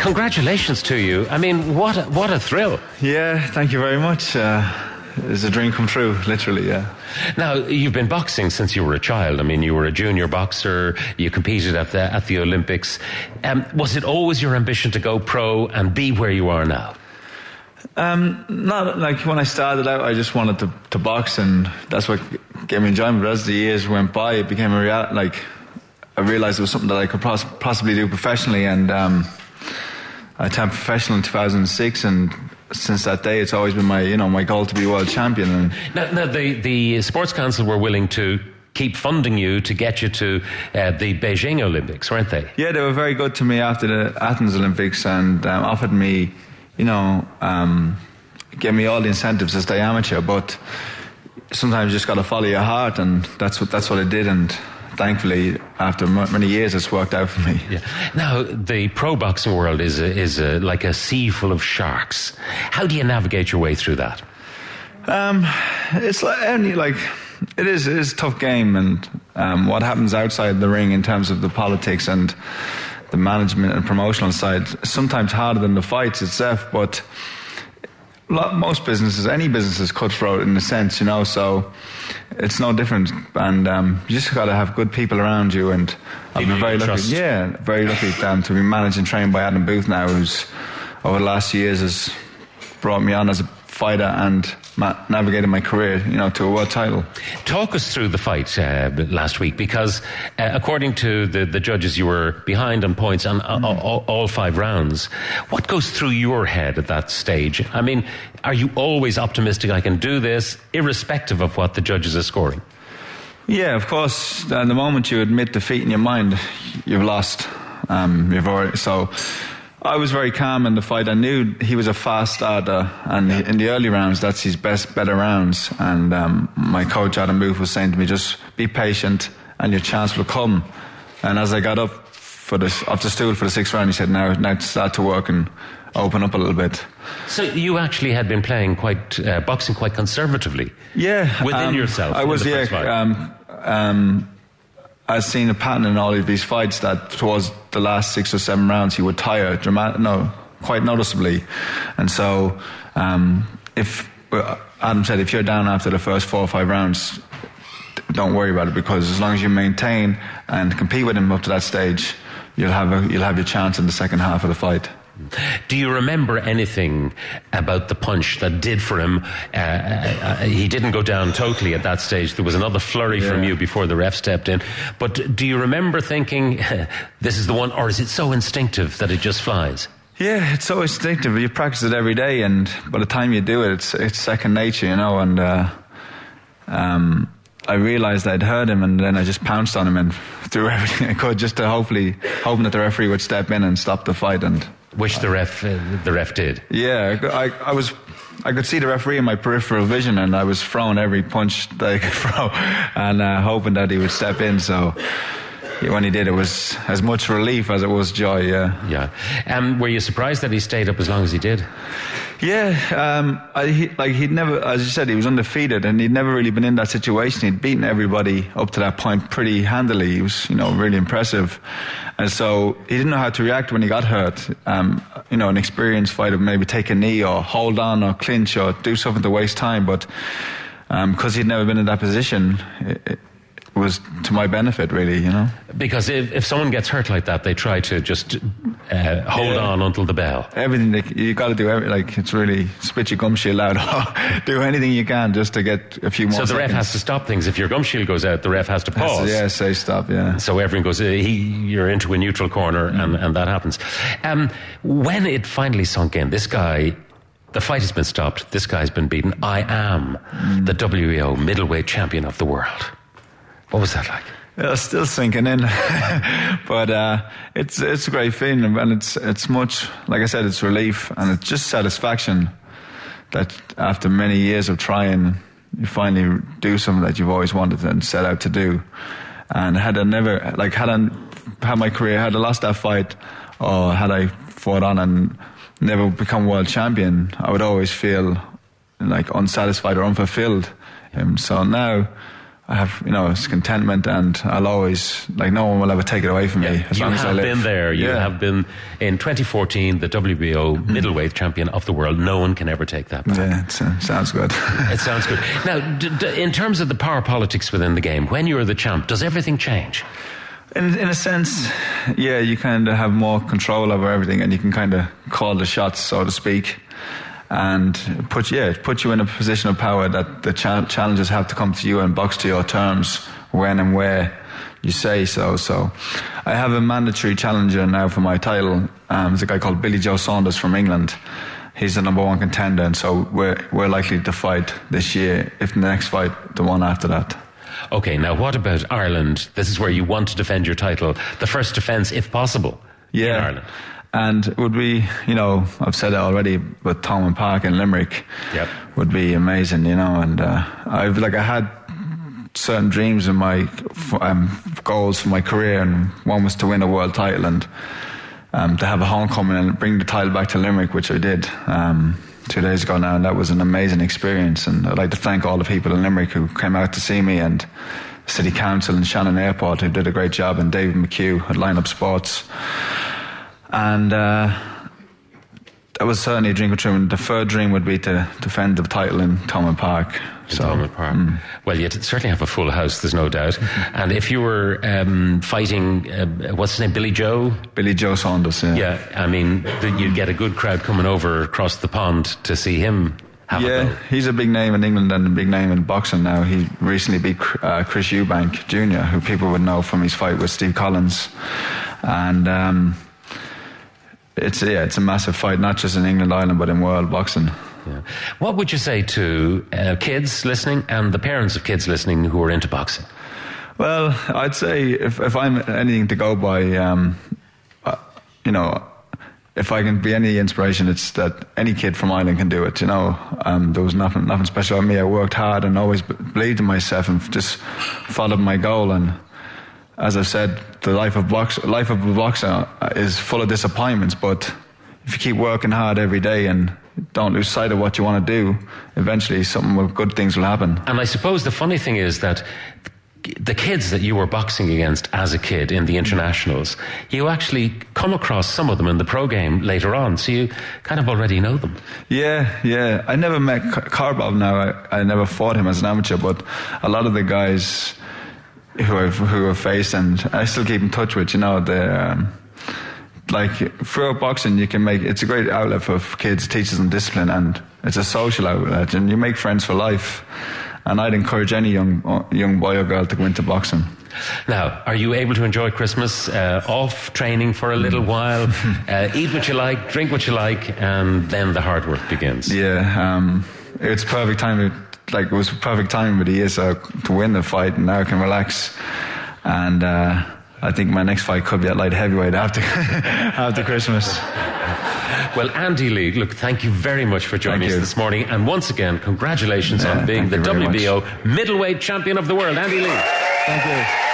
congratulations to you. I mean, what a thrill. Yeah, thank you very much. It's a dream come true, literally, yeah. Now, you've been boxing since you were a child. I mean, you were a junior boxer, you competed at the Olympics. Was it always your ambition to go pro and be where you are now? Not like when I started out, I just wanted to box, and that's what gave me enjoyment. But as the years went by, it became a reality. Like, I realised it was something that I could possibly do professionally, and I turned professional in 2006, and since that day, it's always been my goal to be world champion. And now the Sports Council were willing to keep funding you to get you to the Beijing Olympics, weren't they? Yeah, they were very good to me after the Athens Olympics, and offered me, gave me all the incentives as the amateur. But sometimes you just got to follow your heart, and that's what I did. And thankfully, after many years, it's worked out for me. Yeah. Now, the pro boxing world is like a sea full of sharks. How do you navigate your way through that? It's it is a tough game, and what happens outside the ring in terms of the politics and the management and promotional side is sometimes harder than the fights itself. But most businesses, any business is cutthroat in a sense, so it's no different. And you just got to have good people around you. And I've been very lucky. Yeah, very lucky to be managed and trained by Adam Booth now, who's over the last years has brought me on as a fighter and navigated my career, to a world title. Talk us through the fight last week, because according to the judges, you were behind on points on all 5 rounds. What goes through your head at that stage? I mean, are you always optimistic I can do this, irrespective of what the judges are scoring? Yeah, of course. The moment you admit defeat in your mind, you've lost. So I was very calm in the fight. I knew he was a fast starter, and in the early rounds, that's his better rounds. And my coach, Adam Booth, was saying to me, just be patient and your chance will come. And as I got up off the stool for the 6th round, he said, now start to work and open up a little bit. So you actually had been playing boxing quite conservatively. Yeah. Within yourself. I was, I've seen a pattern in all of these fights that towards the last 6 or 7 rounds he would tire quite noticeably. And so if Adam said, if you're down after the first 4 or 5 rounds, don't worry about it, because as long as you maintain and compete with him up to that stage, you'll have your chance in the second half of the fight. Do you remember anything about the punch that did for him? He didn't go down totally at that stage. There was another flurry from you before the ref stepped in. But do you remember thinking, this is the one, or is it so instinctive that it just flies? Yeah, it's so instinctive. You practice it every day, and by the time you do it, it's second nature, and I realised I'd hurt him, and then I just pounced on him and threw everything I could, just to hoping that the referee would step in and stop the fight. And which the ref did. Yeah, I could see the referee in my peripheral vision, and I was throwing every punch that I could throw, and hoping that he would step in. So when he did, it was as much relief as it was joy. Yeah. Were you surprised that he stayed up as long as he did? Yeah, he'd never, as you said, he was undefeated, and he'd never really been in that situation. He'd beaten everybody up to that point pretty handily. He was, really impressive, and so he didn't know how to react when he got hurt. An experienced fighter would maybe take a knee or hold on or clinch or do something to waste time, but because he'd never been in that position, it was to my benefit, really, Because if someone gets hurt like that, they try to just hold on until the bell. Everything, you got to do, it's really spit your gum shield out. Do anything you can just to get a few more seconds. So the ref has to stop things. If your gum shield goes out, the ref has to pause. Say stop, yeah. So everyone goes, you're into a neutral corner, and that happens. When it finally sunk in, this guy, the fight has been stopped, this guy's been beaten. I am the WBO Middleweight Champion of the world. What was that like? It's still sinking in, but it's a great feeling, and it's much, like I said, it's relief, and it's just satisfaction that after many years of trying, you finally do something that you've always wanted and set out to do. And had I lost that fight, or had I fought on and never become world champion, I would always feel like unsatisfied or unfulfilled. So now, I have, it's contentment, and I'll always, no one will ever take it away from me as long as I live. You have been there. You have been, in 2014, the WBO Middleweight Champion of the world. No one can ever take that back. Yeah, it sounds good. It sounds good. Now, in terms of the power politics within the game, when you're the champ, does everything change? In a sense, yeah, you kind of have more control over everything, and you can kind of call the shots, so to speak. And put you in a position of power that the challenges have to come to you and box to your terms when and where you say so. So I have a mandatory challenger now for my title. There's a guy called Billy Joe Saunders from England. He's the number one contender, and so we're likely to fight this year, if the next fight, the one after that. Okay, now what about Ireland? This is where you want to defend your title. The first defence, if possible, in Ireland. And it would be, I've said it already, but Thomond Park in Limerick would be amazing, and I had certain dreams in my goals for my career, and one was to win a world title and to have a homecoming and bring the title back to Limerick, which I did 2 days ago now, and that was an amazing experience. And I'd like to thank all the people in Limerick who came out to see me, and City Council and Shannon Airport, who did a great job, and David McHugh at Line Up Sports. And that was certainly a dream come true. And the third dream would be to defend the title in Thomond Park. Thomond Park. Well, you certainly have a full house, there's no doubt. And if you were fighting, what's his name, Billy Joe? Billy Joe Saunders, yeah. Yeah, I mean, you'd get a good crowd coming over across the pond to see him have a go. He's a big name in England and a big name in boxing now. He recently beat Chris Eubank Jr., who people would know from his fight with Steve Collins. And it's a massive fight, not just in England, Ireland, but in world boxing. Yeah. What would you say to kids listening and the parents of kids listening who are into boxing? Well, I'd say if I'm anything to go by, if I can be any inspiration, it's that any kid from Ireland can do it. There was nothing special about me. I worked hard and always believed in myself and just followed my goal. And as I've said, the life of a boxer is full of disappointments, but if you keep working hard every day and don't lose sight of what you want to do, eventually good things will happen. And I suppose the funny thing is that the kids that you were boxing against as a kid in the internationals, you actually come across some of them in the pro game later on, so you kind of already know them. Yeah. I never met Korobov now. I never fought him as an amateur, but a lot of the guys who I've faced and I still keep in touch with, they're throughout boxing it's a great outlet for kids, teaches them discipline, and it's a social outlet, and you make friends for life. And I'd encourage any young boy or girl to go into boxing. Now, are you able to enjoy Christmas off training for a little while, eat what you like, drink what you like, and then the hard work begins? Yeah, it's perfect time. It was perfect time of the year to win the fight, and now I can relax. And I think my next fight could be at light heavyweight after Christmas. Well, Andy Lee, look, thank you very much for joining us this morning. And once again, congratulations on being the WBO Middleweight Champion of the World. Andy Lee. Thank you.